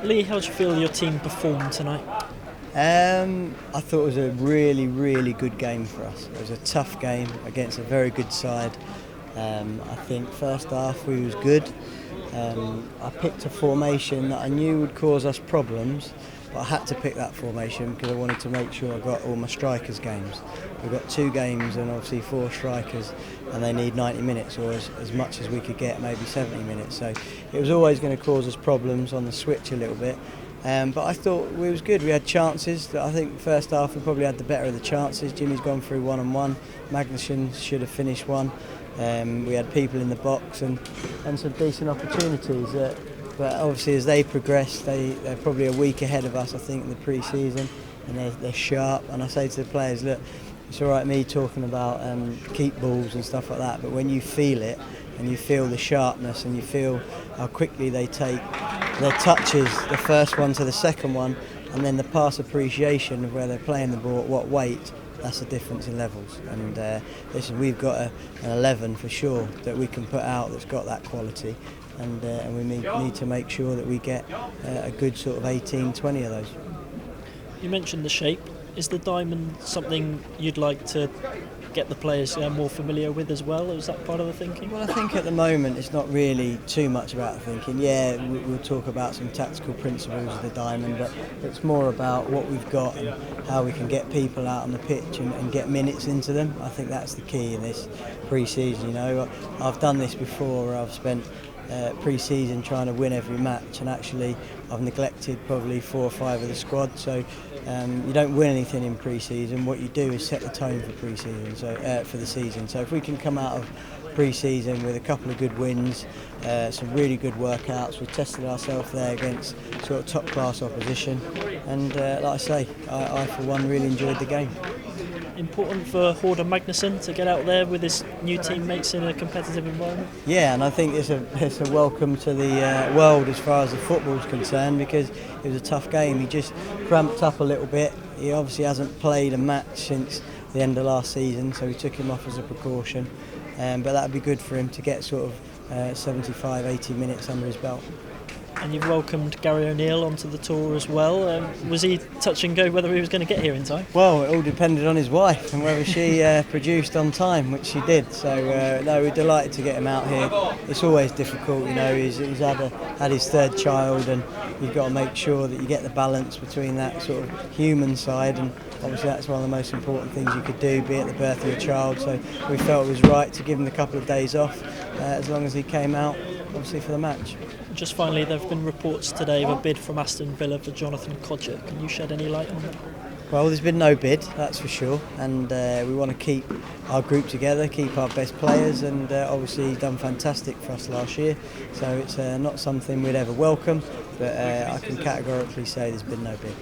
Lee, how do you feel your team performed tonight? I thought it was a really, really good game for us. It was a tough game against a very good side. I think first half we was good. I picked a formation that I knew would cause us problems, but I had to pick that formation because I wanted to make sure I got all my strikers games. We've got 2 games and obviously 4 strikers, and they need 90 minutes or as much as we could get, maybe 70 minutes. So it was always going to cause us problems on the switch a little bit. But I thought we was good. We had chances. I think first half we probably had the better of the chances. Jimmy's gone through one-on-one. Magnuson should have finished one. We had people in the box and some decent opportunities. But obviously as they progress, they're probably a week ahead of us, I think, in the pre-season, and they're sharp. And I say to the players, look, it's all right me talking about keep balls and stuff like that, but when you feel it and you feel the sharpness and you feel how quickly they take their touches, the first one to the second one, and then the pass appreciation of where they're playing the ball, at what weight, that's the difference in levels. And listen, we've got an 11 for sure that we can put out that's got that quality, and we need to make sure that we get a good sort of 18, 20 of those. You mentioned the shape. Is the diamond something you'd like to get the players more familiar with as well? Is that part of the thinking? Well, I think at the moment it's not really too much about the thinking. Yeah, we'll talk about some tactical principles of the diamond, but it's more about what we've got and how we can get people out on the pitch and get minutes into them. I think that's the key in this pre-season. You know, I've done this before where I've spent pre-season trying to win every match, and actually I've neglected probably 4 or 5 of the squad. So you don't win anything in pre-season. What you do is set the tone for pre-season, so for the season. So if we can come out of pre-season with a couple of good wins, some really good workouts, we've tested ourselves there against sort of top-class opposition, and like I say, I for one really enjoyed the game. Important for Horder Magnuson to get out there with his new teammates in a competitive environment? Yeah, and I think it's a welcome to the world as far as the football's concerned, because it was a tough game. He just cramped up a little bit. He obviously hasn't played a match since the end of last season, so we took him off as a precaution. But that would be good for him to get sort of 75, 80 minutes under his belt. And you've welcomed Gary O'Neill onto the tour as well. Was he touch and go whether he was going to get here in time? Well, it all depended on his wife and whether she produced on time, which she did. So no, we're delighted to get him out here. It's always difficult, you know. He's had his 3rd child, and you've got to make sure that you get the balance between that sort of human side, and obviously that's one of the most important things you could do, be at the birth of your child. So we felt it was right to give him a couple of days off, as long as he came out, obviously, for the match. Just finally, there have been reports today of a bid from Aston Villa for Jonathan Kodjak. Can you shed any light on that? Well, there's been no bid, that's for sure, and we want to keep our group together, keep our best players, and obviously he's done fantastic for us last year, so it's not something we'd ever welcome, but I can categorically say there's been no bid.